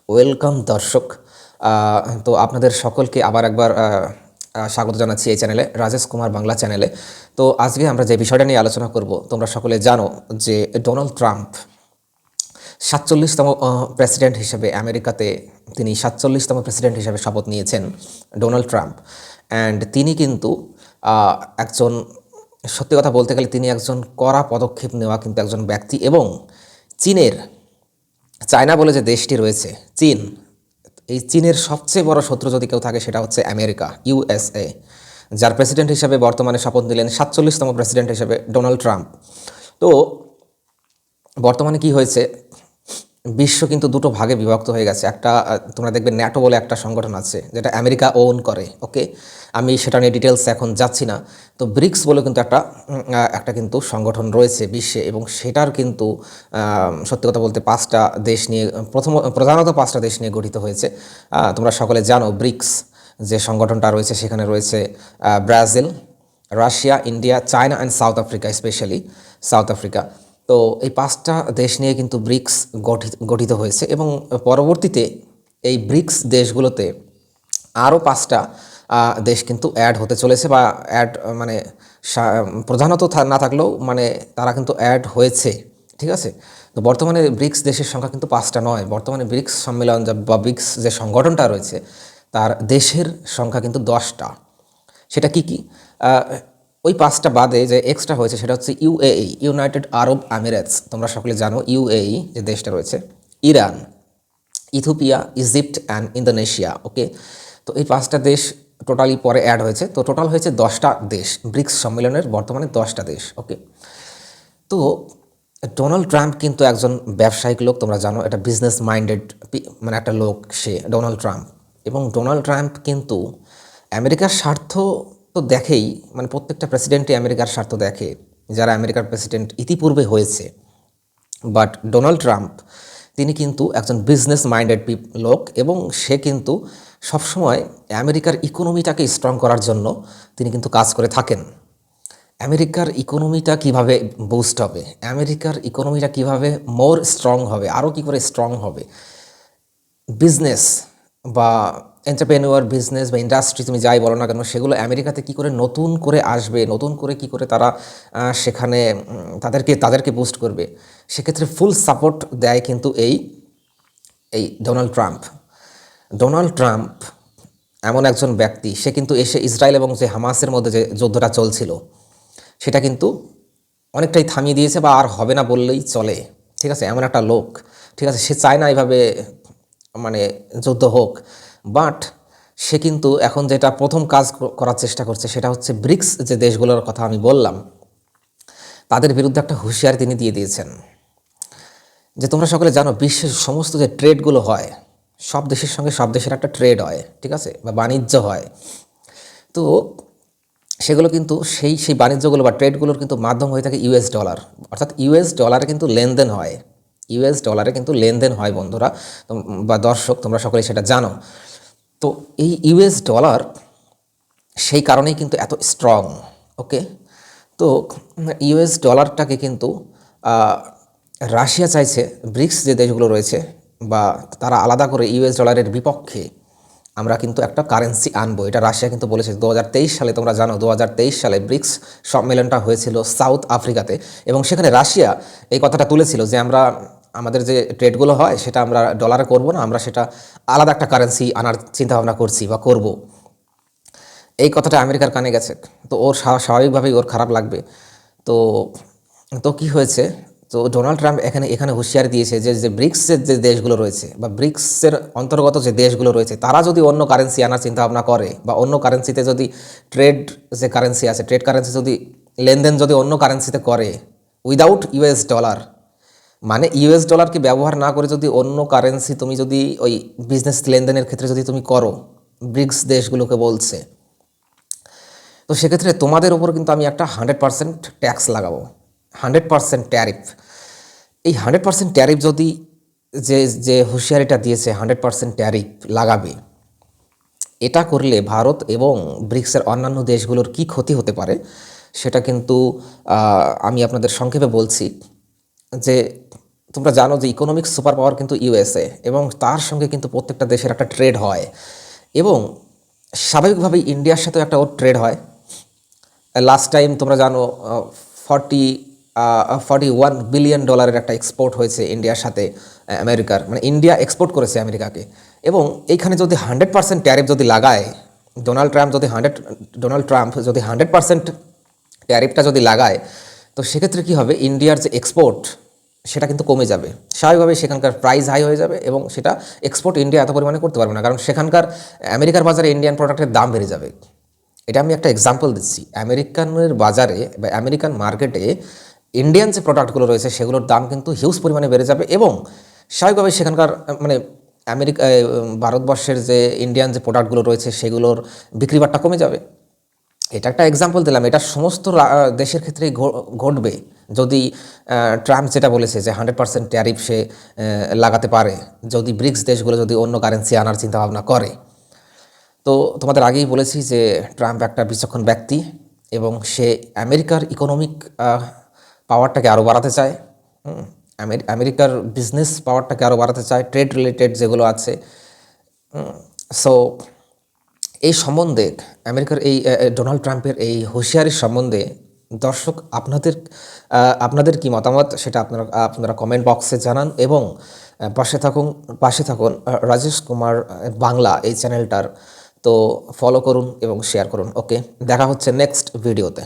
Welcome দর্শক। তো আপনাদের সকলকে আবার একবার স্বাগত জানাচ্ছি এই চ্যানেলে, রাজেশ কুমার বাংলা চ্যানেলে। তো আজকে আমরা যে বিষয়টা নিয়ে আলোচনা করব, তোমরা সকলে জানো যে ডোনাল্ড ট্রাম্প 47তম প্রেসিডেন্ট হিসেবে আমেরিকাতে তিনি 47তম প্রেসিডেন্ট হিসেবে শপথ নিয়েছেন ডোনাল্ড ট্রাম্প। অ্যান্ড তিনি কিন্তু একজন, সত্যি কথা বলতে গেলে তিনি একজন কড়া পদক্ষেপ নেওয়া কিন্তু একজন ব্যক্তি, এবং চায়না বলে যে দেশটি রয়েছে চীন, এই চীনের সবচেয়ে বড় শত্রু যদি কেউ থাকে সেটা হচ্ছে আমেরিকা, ইউএসএ, যার প্রেসিডেন্ট হিসেবে বর্তমানে শপথ নিলেন 47তম প্রেসিডেন্ট হিসেবে ডোনাল্ড ট্রাম্প। তো বর্তমানে কি হয়েছে, বিশ্ব কিন্তু দুটো ভাগে বিভক্ত হয়ে গেছে। একটা তোমরা দেখবে ন্যাটো বলে একটা সংগঠন আছে যেটা আমেরিকা ওন করে, ওকে, আমি সেটা নিয়ে ডিটেলস এখন যাচ্ছি না। তো ব্রিক্স বলে কিন্তু একটা কিন্তু সংগঠন রয়েছে বিশ্বে, এবং সেটার কিন্তু সত্যি কথা বলতে পাঁচটা দেশ নিয়ে, প্রধানত পাঁচটা দেশ নিয়ে গঠিত হয়েছে। তোমরা সকলে জানো ব্রিক্স যে সংগঠনটা রয়েছে সেখানে রয়েছে Brazil, Russia, India, China and south Africa, specially south Africa. তো এই পাঁচটা দেশ নিয়ে কিন্তু ব্রিক্স গঠিত হয়েছে, এবং পরবর্তীতে এই ব্রিক্স দেশগুলোতে আরও পাঁচটা দেশ কিন্তু অ্যাড হতে চলেছে, বা অ্যাড মানে প্রধানত না থাকলেও মানে তারা কিন্তু অ্যাড হয়েছে, ঠিক আছে। তো বর্তমানে ব্রিক্স দেশের সংখ্যা কিন্তু পাঁচটা নয়, বর্তমানে ব্রিক্স সম্মেলন বা ব্রিক্স যে সংগঠনটা রয়েছে তার দেশের সংখ্যা কিন্তু 10টা। সেটা কি কি? ওই পাঁচটা বাদে যে এক্সট্রা হয়েছে সেটা হচ্ছে ইউএই, ইউনাইটেড আরব আমিরাতস, তোমরা সকলে জানো ইউএই যে দেশটা রয়েছে, Iran, Ethiopia, Egypt and Indonesia, okay. তো এই পাঁচটা দেশ টোটালি পরে অ্যাড হয়েছে, তো টোটাল হয়েছে 10টা দেশ, ব্রিক্স সম্মেলনের বর্তমানে 10টা দেশ, ওকে। তো ডোনাল্ড ট্রাম্প কিন্তু একজন ব্যবসায়িক লোক, তোমরা জানো, এটা বিজনেস মাইন্ডেড মানে একটা লোক সে, ডোনাল্ড ট্রাম্প। এবং ডোনাল্ড ট্রাম্প কিন্তু আমেরিকার স্বার্থ তো দেখেই, মানে প্রত্যেকটা প্রেসিডেন্টই আমেরিকার স্বার্থ দেখে, যারা আমেরিকার প্রেসিডেন্ট ইতিপূর্বে হয়েছে। বাট ডোনাল্ড ট্রাম্প তিনি কিন্তু একজন বিজনেস মাইন্ডেড লোক, এবং সে কিন্তু সবসময় আমেরিকার ইকোনমিটাকে স্ট্রং করার জন্য তিনি কিন্তু কাজ করে থাকেন। আমেরিকার ইকোনমিটা কিভাবে বুস্ট হবে, আমেরিকার ইকোনমিটা কিভাবে মোর স্ট্রং হবে, আরও কী করে স্ট্রং হবে, বিজনেস বা এন্টারপ্রেনিউয়ার বিজনেস বা ইন্ডাস্ট্রি তুমি যাই বলো না কেন, সেগুলো আমেরিকাতে কী করে নতুন করে আসবে, নতুন করে কী করে তারা সেখানে তাদেরকে বুস্ট করবে, সেক্ষেত্রে ফুল সাপোর্ট দেয় কিন্তু এই ডোনাল্ড ট্রাম্প। ডোনাল্ড ট্রাম্প এমন একজন ব্যক্তি, সে কিন্তু এসে ইসরায়েল এবং যে হামাসের মধ্যে যে যুদ্ধটা চলছিল সেটা কিন্তু অনেকটাই থামিয়ে দিয়েছে, বা আর হবে না বললেই চলে, ঠিক আছে। এমন একটা লোক, ঠিক আছে, সে চায় না এইভাবে মানে যুদ্ধ হোক, বাট সে কিন্তু এখন যেটা প্রথম কাজ করার চেষ্টা করছে সেটা হচ্ছে ব্রিক্স যে দেশগুলোর কথা আমি বললাম তাদের বিরুদ্ধে একটা হুঁশিয়ারি তিনি দিয়ে দিয়েছেন। যে তোমরা সকলে জানো বিশ্বের সমস্ত যে ট্রেডগুলো হয়, সব দেশের সঙ্গে সব দেশের একটা ট্রেড হয়, ঠিক আছে, বা বাণিজ্য হয়। তো সেগুলো কিন্তু সেই বাণিজ্যগুলো বা ট্রেডগুলোর কিন্তু মাধ্যম হয়ে থাকে ইউএস ডলার, অর্থাৎ ইউএস ডলারে কিন্তু লেনদেন হয়, ইউএস ডলারে কিন্তু লেনদেন হয় বন্ধুরা বা দর্শক, তোমরা সকলে সেটা জানো। তো এই ইউএস ডলার সেই কারণেই কিন্তু এত স্ট্রং, ওকে। তো ইউএস ডলারটাকে কিন্তু রাশিয়া চাইছে ব্রিক্স যে দেশগুলো রয়েছে, বা তারা আলাদা করে ইউএস ডলারের বিপক্ষে আমরা কিন্তু একটা কারেন্সি আনবো, এটা রাশিয়া কিন্তু বলেছে 2023 সালে। তোমরা জানো 2023 সালে ব্রিক্স সম্মেলনটা হয়েছিল সাউথ আফ্রিকাতে, এবং সেখানে রাশিয়া এই কথাটা তুলেছিল যে আমরা আমাদের যে ট্রেডগুলো হয় সেটা আমরা ডলারে করব না, আমরা সেটা আলাদা একটা কারেন্সি আনার চিন্তাভাবনা করছি বা করব। এই কথাটা আমেরিকার কানে গেছে, তো ওর স্বাভাবিকভাবেই ওর খারাপ লাগবে। তো তো কী হয়েছে, তো ডোনাল্ড ট্রাম্প এখানে হুঁশিয়ারি দিয়েছে যে ব্রিক্সের যে দেশগুলো রয়েছে বা ব্রিক্সের অন্তর্গত যে দেশগুলো রয়েছে তারা যদি অন্য কারেন্সি আনার চিন্তাভাবনা করে, বা অন্য কারেন্সিতে যদি ট্রেড যে কারেন্সি আছে, ট্রেড কারেন্সি যদি লেনদেন যদি অন্য কারেন্সিতে করে উইদাউট ইউএস ডলার, মানে ইউএস ডলারকে ব্যবহার না করে যদি অন্য কারেন্সি তুমি যদি ওই বিজনেস লেনদেনের ক্ষেত্রে যদি তুমি করো, ব্রিক্স দেশগুলোকে বলছে, তো সেক্ষেত্রে তোমাদের উপর কিন্তু আমি একটা 100% ট্যাক্স লাগাবো, 100% ট্যারিফ। এই 100% ট্যারিফ যদি যে যে হুঁশিয়ারিটা দিয়েছে 100% ট্যারিফ লাগাবে, এটা করলে ভারত এবং ব্রিক্সের অন্যান্য দেশগুলোর কি ক্ষতি হতে পারে সেটা কিন্তু আমি আপনাদের সংক্ষেপে বলছি। যে তোমরা জানো যে ইকোনমিক সুপার পাওয়ার কিন্তু ইউএসএ, এবং তার সঙ্গে কিন্তু প্রত্যেকটা দেশের একটা ট্রেড হয়, এবং স্বাভাবিকভাবেই ইন্ডিয়ার সাথেও একটা ওর ট্রেড হয়। লাস্ট টাইম তোমরা জানো 41 বিলিয়ন ডলারের একটা এক্সপোর্ট হয়েছে ইন্ডিয়ার সাথে আমেরিকার, মানে ইন্ডিয়া এক্সপোর্ট করেছে আমেরিকাকে। এবং এইখানে যদি 100% ট্যারিফ যদি লাগায় ডোনাল্ড ট্রাম্প যদি 100% ট্যারিফটা যদি লাগায়, তো সেক্ষেত্রে কী হবে, ইন্ডিয়ার যে এক্সপোর্ট সেটা কিন্তু কমে যাবে, স্বাভাবিকভাবে সেখানকার প্রাইস হাই হয়ে যাবে, এবং সেটা এক্সপোর্ট ইন্ডিয়া এত পরিমাণে করতে পারবে না, কারণ সেখানকার আমেরিকার বাজারে ইন্ডিয়ান প্রোডাক্টের দাম বেড়ে যাবে। এটা আমি একটা এক্সাম্পল দিচ্ছি, আমেরিকানের বাজারে বা আমেরিকান মার্কেটে ইন্ডিয়ান যে প্রোডাক্টগুলো রয়েছে সেগুলোর দাম কিন্তু হিউজ পরিমাণে বেড়ে যাবে, এবং স্বাভাবিকভাবে সেখানকার মানে ভারতবর্ষের যে ইন্ডিয়ান যে প্রোডাক্টগুলো রয়েছে সেগুলোর বিক্রিবাট্টা কমে যাবে। এটা একটা এক্সাম্পল দিলাম, এটা সমস্ত দেশের ক্ষেত্রেই ঘটবে যদি ট্রাম্প যেটা বলেছে যে 100% ট্যারিফ সে লাগাতে পারে, যদি ব্রিক্স দেশগুলো যদি অন্য কারেন্সি আনার চিন্তাভাবনা করে। তো তোমাদের আগেই বলেছি যে ট্রাম্প একটা বিচক্ষণ ব্যক্তি, এবং সে আমেরিকার ইকোনমিক পাওয়ারটাকে আরও বাড়াতে চায়, আমেরিকার বিজনেস পাওয়ারটাকে আরও বাড়াতে চায়, ট্রেড রিলেটেড যেগুলো আছে। সো এই সম্বন্ধে আমেরিকার এই ডোনাল্ড ট্রাম্পের এই হুঁশিয়ারির সম্বন্ধে দর্শক আপনাদের কি মতামত সেটা আপনারা কমেন্ট বক্সে জানান, এবং পাশে থাকুন রাজেশ কুমার বাংলা এই চ্যানেলটার। তো ফলো করুন এবং শেয়ার করুন। ওকে, দেখা হচ্ছে নেক্সট ভিডিওতে।